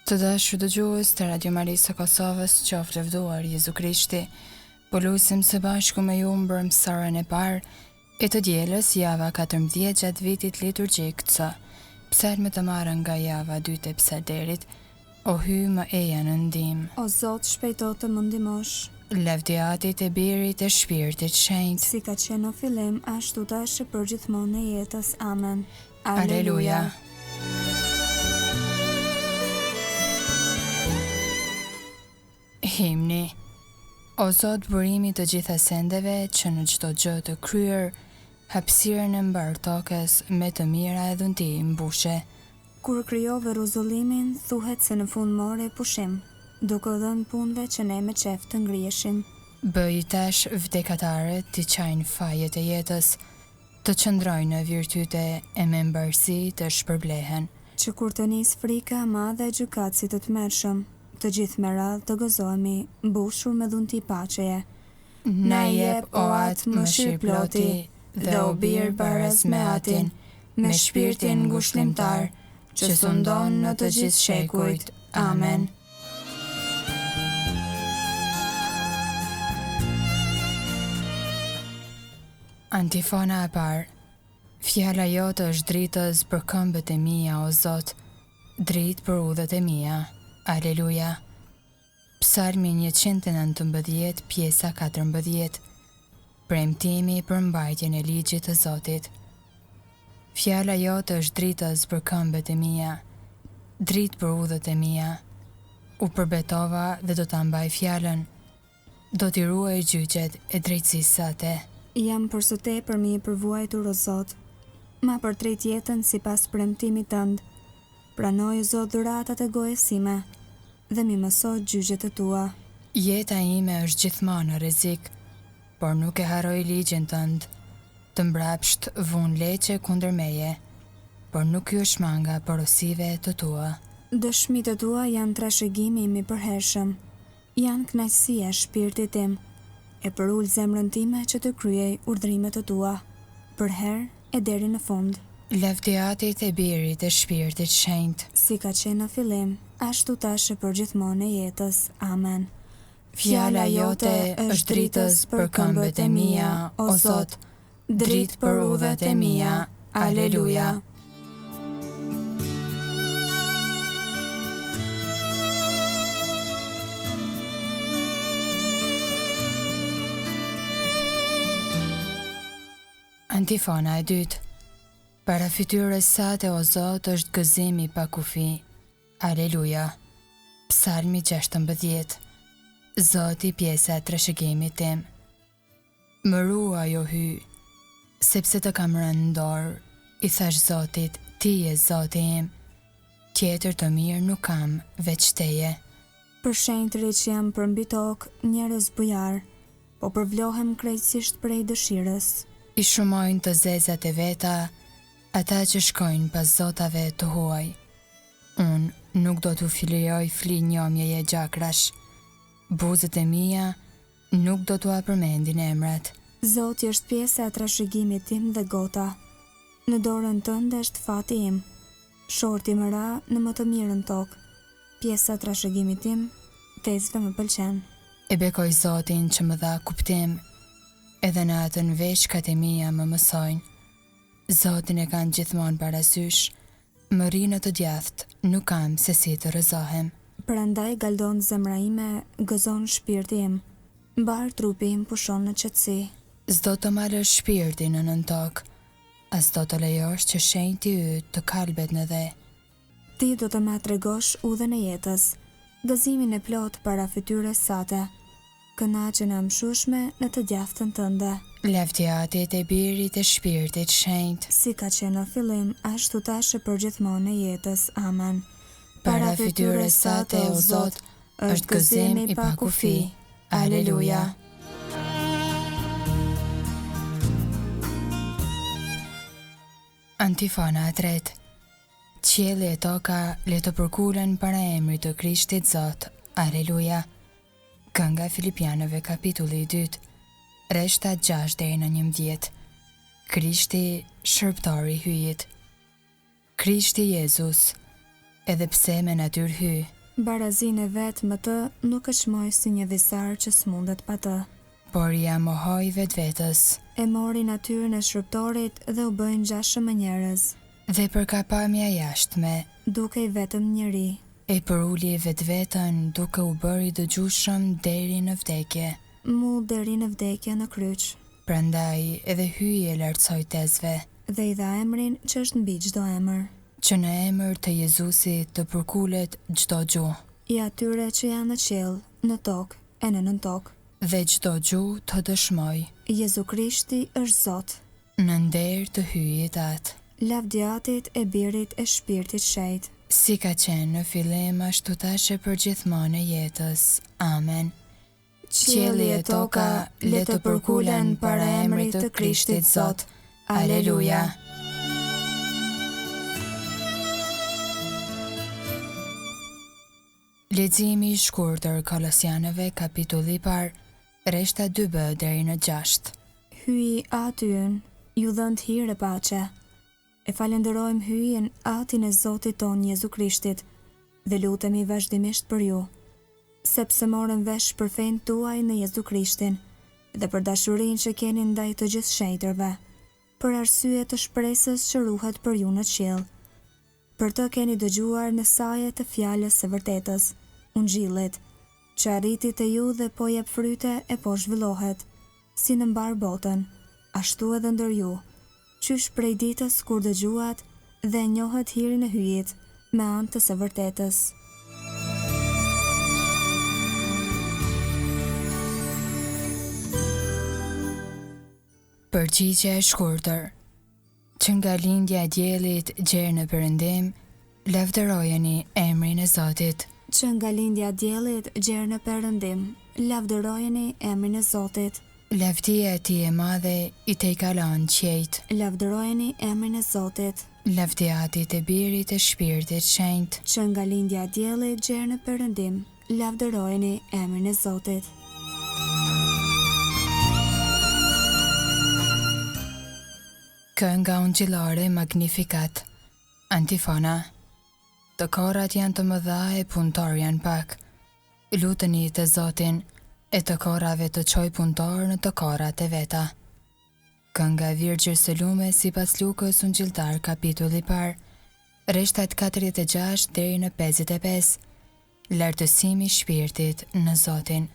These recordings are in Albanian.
Të dashur dëgjues të Radio Marisë së Kosovës, qoftë lëvduar Jezu Krishti. Po lutem së bashku me ju mbrëm mësarën e parë e të dielës java 14 gjatë vitit liturgjik C. Psalmet të marrën nga java 2 e psalterit. O hy më eja në ndim. O Zot, shpejto të më ndihmosh. Lavdiatit e Birit e Shpirtit Shenjtë. Si ka qenë në fillim, ashtu tash e përgjithmonë në jetës. Amen. Aleluja. Himni. O Zot, burimi të gjitha sendeve që në çdo gjë të kryer, hapësirën e mbar tokës me të mira e dhunti mbushe. Kur krijove rruzullimin, thuhet se në fund more pushim, duke dhënë punëve që ne me qef të ngriheshim. Bëj tash vdekatarët të qajnë fajet e jetës, të qëndrojnë në virtyte e me mbarësi të shpërblehen. Që kur të nis frika madhe e gjykatësit të tmerrshëm, të gjithë me radhë të gëzohemi, mbushur me dhunti paqeje. Na jep o atë mëshirë ploti, dhe o birë baraz me atin, me shpirtin ngushëllimtar, që sundon në të gjithë shekujt. Amen. Antifona e parë. Fjala jote është dritës për këmbët e mia, o Zot, dritë për udhët e mia. Aleluja. Psalmi 119, pjesa 14. Premtimi për mbajtjen e ligjit të Zotit. Fjala jote është dritës për këmbët e mia, dritë për udhët e mia. U përbetova dhe do ta mbaj fjalën. Do t'i ruaj gjyqet e drejtësisë sate. Jam për së tepër i përvuajtur, o Zot. Ma përtret jetën sipas premtimit tënd. Pranoj, o Zot, dhuratat e gojës sime dhe mi mëso gjyqet e tua. Jeta ime është gjithmonë në rrezik, por nuk e harroj ligjin tënd. Të mbrapsht vun leqe kundër meje, por nuk ju shmanga porosive të tua. Dëshmitë e tua janë trashëgimi im i përhershëm. Janë kënaqësia e shpirtit tim. E përull zemrën time që të kryej urdhrimet e tua, për herë e deri në fund. Lavdiatit e Birit e Shpirtit Shenjtë. Si ka qenë në fillim, ashtu tash e përgjithmonë e jetës. Amen. Fjala jote është dritës për këmbët e mia, o Zot, dritë për udhët e mia. Aleluja. Antifona e dytë. Para fytyrës sate, o Zot, është gëzimi pa kufi. Aleluja. Psalmi 16. Zoti, pjesa e trashëgimit tim. Më ruaj, o hy, sepse të kam rënë në dorë. I thash Zotit, ti je Zoti im. Tjetër të mirë nuk kam, veç teje. Për shenjtëri që jam përmbi tokë, njerëz bujar, po përvlohem krejtësisht prej dëshirës. I shumojnë të zezat e veta, ata që shkojnë pas zotave të huaj. Unë nuk do t'u filijoj fli njomjeje gjakrash. Buzët e mia nuk do t'u përmendin emrat. Zoti është pjesa e trashëgimit tim dhe gota. Në dorën tënde është fati im. Shorti më ra në më të mirën tokë. Pjesa e trashëgimit tim, tezve më pëlqen. E bekoj Zotin që më dha kuptim, edhe në atën veshkat e mia më mësojnë. Zotin e kanë gjithmonë parasysh, më ri në të djathtë, nuk kam se si të rëzohem. Prandaj galdon zemra ime, gëzon shpirti im, mbar trupi im pushon në qetësi. S'do të marrësh shpirtin në nën tokë, as do të lejosh që shenjti yt të kalbet në dhe. Ti do të ma tregosh udhën e jetës, gëzimin e plot para fytyrës sate, kënaqjen e mshushme në të djathtën tënde. Lavdiatit e Birit e Shpirtit Shenjtë. Si ka qenë në fillim, ashtu tash e përgjithmonë e jetës. Amen. Para fytyrës sate, o Zot, është gëzim i pa kufi. Aleluja. Antifona e tretë. Qielli e toka le të përkulen para emrit të Krishtit Zot. Aleluja. Kënga Filipianëve kapitulli 2. Reshta 6 deri në 11. Krishti shërbëtori hyjit. Krishti Jezus, edhe pse me natyrë hy, Barazin e vetë më të nuk e shmoj si një visar që s'mundet pa të. Por ja mohoj vetës. E mori natyrën e shërptorit dhe u bëjnë gjashëm më njerëz. Dhe për kapamja jashtme, duke i vetëm njëri. E për ulli vetën duke u bëri dëgjueshëm deri në vdekje. Mu deri në vdekje në kryq. Prandaj edhe hyi e lartësoj tezve. Dhe i dha emrin që është mbi çdo emër. Që në emër të Jezusit të përkulet çdo gjuhë. I atyre që janë në qiell, në tokë e në nën tokë. Dhe çdo gjuhë të dëshmoj. Jezu Krishti është Zot. Në nder të hyjit atë. Lavdjatit e Birit e Shpirtit Shejt. Si ka qenë në fillim ashtu tash e përgjithmonë e jetës. Amen. Qielli e toka le të përkulen para emrit të Krishtit Zot. Aleluja. Leximi i shkurtër Kolosianëve kapitulli i parë, rreshta 2b deri në 6. Hyi atyën, ju dhënë hire paqe. E falenderojmë hyjen atin e Zotit ton Jezu Krishtit dhe lutemi vazhdimisht për ju, sepse morën vesh për fenë tuaj në Jezu Krishtin dhe për dashurinë që keni ndaj të gjithë shenjtërve, për arsye të shpresës që ruhet për ju në qiell. Për të keni dëgjuar në saje të fjalës së vërtetës, ungjillit, që arriti te ju dhe po jep fryte e po zhvillohet, si në mbar botën, ashtu edhe ndër ju, qysh prej ditës kur dëgjuat dhe njohet hirin e hyjit me anë të së vërtetës. Përgjigje e shkurtër. Që nga lindja e diellit gjerë në Perëndim, lavdërojeni emrin e Zotit. Që nga lindja e diellit gjerë në Perëndim, lavdërojeni emrin e Zotit. Lavdia e tij e madhe i te kalon qejt. Lavdërojeni emrin e Zotit. Lavdiatit e Birit e Shpirtit Shenjt. Që nga lindja e diellit gjerë në Perëndim, lavdërojeni emrin e Zotit. Kënga ungjillare Magnificat. Antifona. Të korat janë të mëdha e punëtor janë pak. Luteni të Zotin e të korave të çoj punëtor në të korat e veta. Kënga e Virgjës së Lume sipas Lukës ungjilltar kapitulli i parë, rreshtat 46 deri në 55. Lartësimi i shpirtit në Zotin.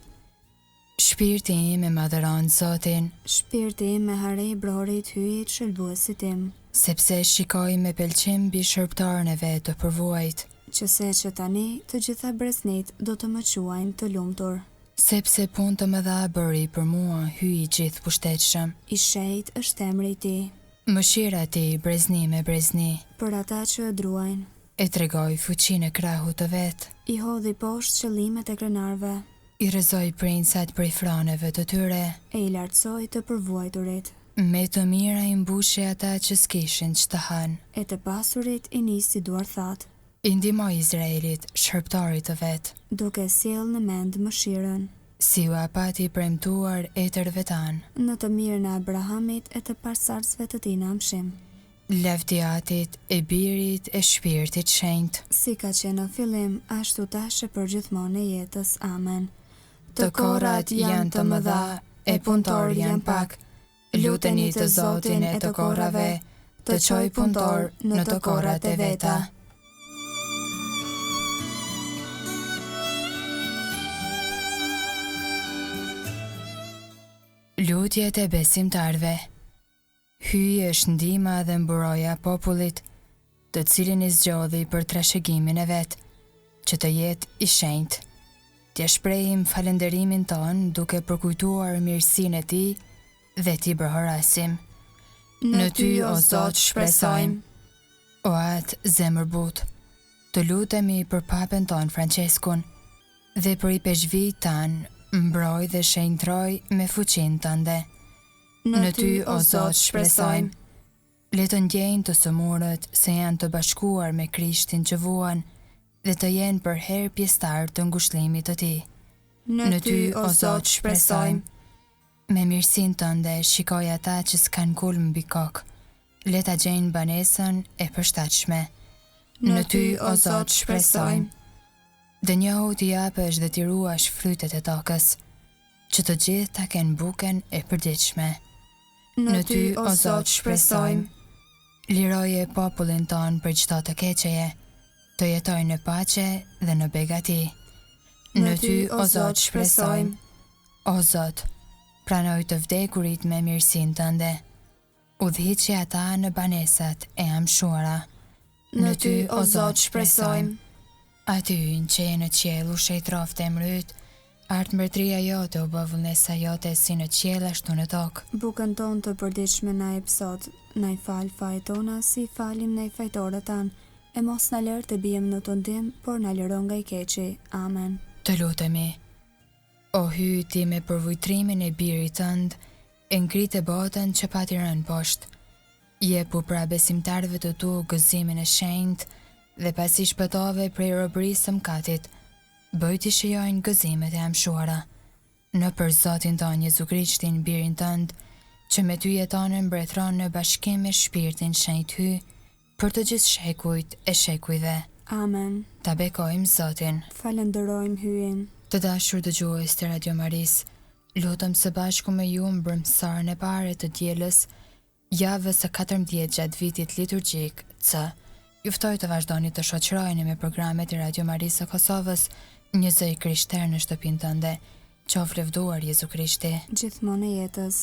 Shpirti im e madhëron Zotin. Shpirti im me harej brorit hyjit shëlbuesit tim. Sepse shikoj me pëlqim mbi shërptarën e vet të përvojt. Që tani të gjitha breznik do të më quajnë të lumtur. Sepse punë të mëdha bëri për mua hyi gjithë pushtetshëm. I shejt është emri i tij. Mëshira e tij brezni me brezni. Për ata që e druajnë. E tregoi fuqinë e krahut të vet. I hodhi poshtë qëllimet e krenarëve. I rrezoi princat prej froneve të tyre. E i lartësoi të përvojturit. Me të mira i mbushi ata që s'kishin ç'të hanë. E të pasurit i nisi duar that. I ndihmoi Izraelit, shërptarit të vet, duke sjell në mend mëshirën. Si u apati premtuar etërve tanë. Në të mirën e Abrahamit e të parsartësve të tij në amshim. Lavdiatit e Birit e Shpirtit Shenjt. Si ka qenë në fillim, ashtu tash e përgjithmonë e jetës. Amen. Të korat janë të mëdha, e punëtor janë pak. Luteni të Zotin e të korrave, të çoj punëtor në të korrat e veta. Lutjet e besimtarve. Hyj është ndihma dhe mburoja popullit, të cilin i zgjodhi për trashëgimin e vet, që të jetë i shenjtë. T'ja shprehim falënderimin ton duke përkujtuar mirësinë e tij dhe t'i bërhorasim. Në ty o Zot shpresojmë. O atë zemër butë, të lutemi për papën ton Franceskun dhe për i peshvijt tanë, mbroj dhe shenjtroj me fuqinë tënde. Në ty o Zot shpresojmë. Le të ndjejnë të sëmurët se janë të bashkuar me Krishtin që vuan dhe të jenë për herë pjesëtar të ngushëllimit të tij. Në ty o Zot shpresojmë. Me mirësinë tënde shikoj ata që s'kan kulm mbi kokë. Le ta gjejnë banesën e përshtatshme. Në ty o Zot shpresojmë. Dënjohu t'i japësh dhe t'i ruash frytet e tokës, që të gjithë ta kenë buken e përditshme. Në ty, o Zot, shpresojmë. Liroje popullin ton për çdo të keqeje, të jetojnë në paqe dhe në begati. Në ty, o Zot, shpresojmë. O Zot, pranoj të vdekurit me mirësinë tënde. Udhhiqi ata në banesat e amshuara. Në ty, o Zot, shpresojmë. Aty në që je në qiell u shejtroft emrit, art mbretëria jote u bë vullnesa jote si në qiell ashtu në tokë. Bukën tonë të përditshme na jep sot, na i fal fajt tona si falim ne fajtorët tanë, e mos na lër të bijmë në të ndim, por na lëro nga i keqi. Amen. Të lutemi. O hyj ti me përvujtrimin e birit tënd, e ngritë botën që pati rënë poshtë. Jepu pra besimtarëve të tu gëzimin e shenjtë, dhe pasi shpëtove prej robërisë së mëkatit, bëj t'i shijojnë gëzimet e amshuara. Në për Zotin tonë Jezu Krishtin, birin tënd, që me ty jetonë mbretëron në bashkim me shpirtin shenjtë hy, për të gjithë shekujt e shekujve. Amen. Ta bekojmë Zotin. Falenderojmë hyjin. Të dashur dëgjues të Radio Maris, lutëm së bashku me ju mbrëmsarën e pare të dielës, javës së 14 gjatë vitit liturgjik C. Juftoj të vazhdoni të shoqërojeni me programet e Radio Marisë së Kosovës, një zë i krishter në shtëpinë tënde. Qof lëvduar Jezu Krishti. Gjithmonë e jetës.